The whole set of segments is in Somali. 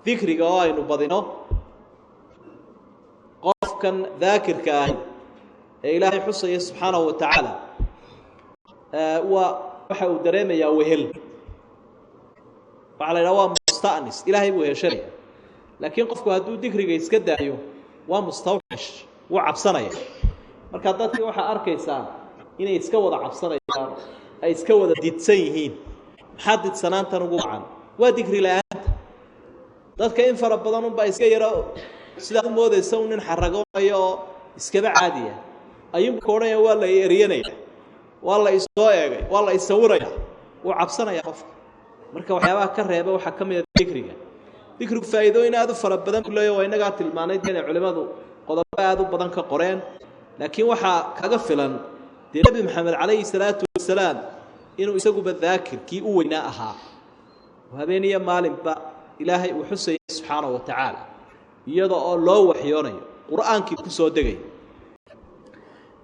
ذكرك إنه بدينه قف كان ذاكر كاهن إلهي حصي سبحانه وتعالى وحاو دريمة يا وهل وعلى الأوام مستأنس إلهي وهشري لكن قفك هدو ذكرك يسكد أيوه ومستوحش وعبصنية marka dadkii waxa arkaysaa inay iska wada cabsanayaan ay iska wada didsan yihiin maxaa didsanaantan ugu wacan waa digri la'aanta dadka in fara badan baa iska yara sida moodaysa nin xaragoonayo iskaba caadiya ayuu koonaya waa la eriyanaya waa la isoo eegay waa la isawiraya oo cabsanaya qofka marka waxyaabaha ka reeba waxa kamid ah digrigu faa'iidooyin aad u fara badan ku leeyahay inaga tilmaanay in culimadu qodobo aad u badan ka qoreen لكن وحا كاغا فلان دي نبي محمد عليه الصلاه والسلام انه يسقوا بالذاكر كي وينا اها وهبينيه مالين با الهي وحسين سبحانه وتعالى يدا او لو وحيوناyo quraanki ku soo degay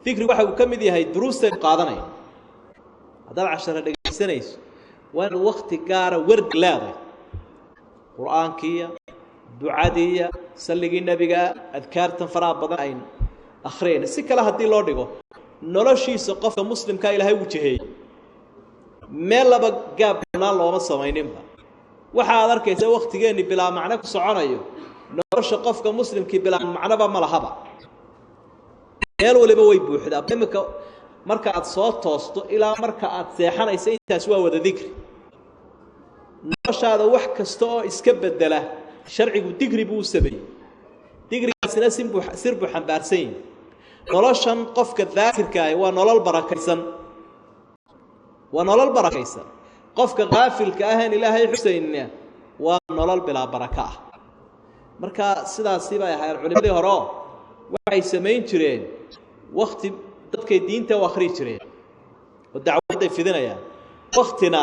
fikri waxa uu kamid yahay duruusta qaadanay hadal 10 dhageysanayso waan waqti gaar ah ward leeday quraankiya ducadiya salliga nabiga adkaartan fara badan ay أخرين سكلا هدي لوديغو نولشي سقف مسلم كا إلهي وجهي ميل لبا قابنا الله ما سمينينبا waxa aad arkaysa waqtigeeni bila macna ku soconayo nolosha qofka muslimkii bila macnaba ma lahaba meel waliba way buuxdaa imika marka aad soo toosto ilaa marka aad seexanayso intaas waa wada dhikri noloshaada wax kasta oo iska bedela sharcigu dhikri buu sameeyay dhikrigaasina sirbu xambaarsan noloshan qofka dhaakirka ah waa nolol barakaysan qofka qaafilka ah in ilaahay xusayna waa nolol bila baraka ah marka sidaas ay ahaayeen culimadii hore waxay sameyn jireen waqti dadka diinta u akhri jireen oo dacwada fidinayaan waqtina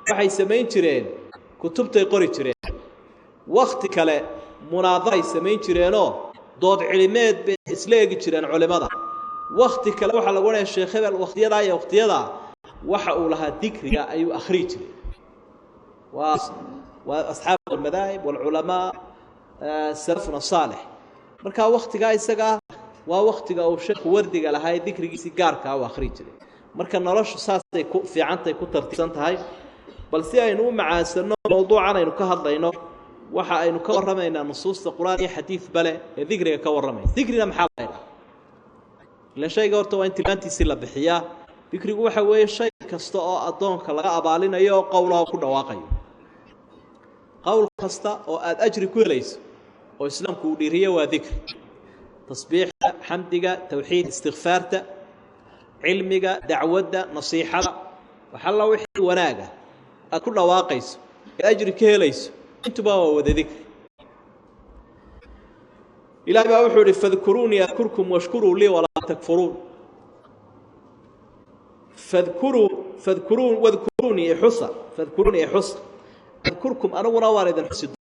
waxay sameyn jireen kutubtay qori jireen waqti kale munaadara sameyn jireenoo dood cilmiyeed bay isla eegi jireen culimada waqti kale waxa lagu leeyahay sheekh hebel waqtiyada waxa uu lahaa dhikriga ayuu akhri jiray واصحاب المذاهب والعلماء سلفنا الصالح marka waqtiga isaga waa waqtiga uu sheekh wardiga lahaa dhikrigiisa gaarka ah akhri jiray marka noloshu saasay ku fiicantay ku tartiibsan tahay balse aynu u macaasano mowduucan aynu ka hadlayno waxa aynu ka warramaynaa nusuusta quraan iyo xadiis bale ee dhikriga ka warramay dhikrina maxaa la yiraahdaa la shayga horta waa intibaantiisi la bixiyaa dhikrigu waxa weeye shay kasta oo adoonka laga abaalinayo qowlaha ku dhawaaqayo qowl kasta oo aad ajri ku helayso oo islaamku u dhiriyo waa dhikr tasbiixda xamdiga tawxiid istighfaarta cilmiga dacwada nasiixada waxa la wixii wanaaga aad ku dhawaaqayso ajri ka helayso intuba waa wada dhikr ilaahay baa wuxuu yiri fadhkuruni adkurkum washkuru li wala takfurun فاذكروني حصى أذكركم أنا وراء حسد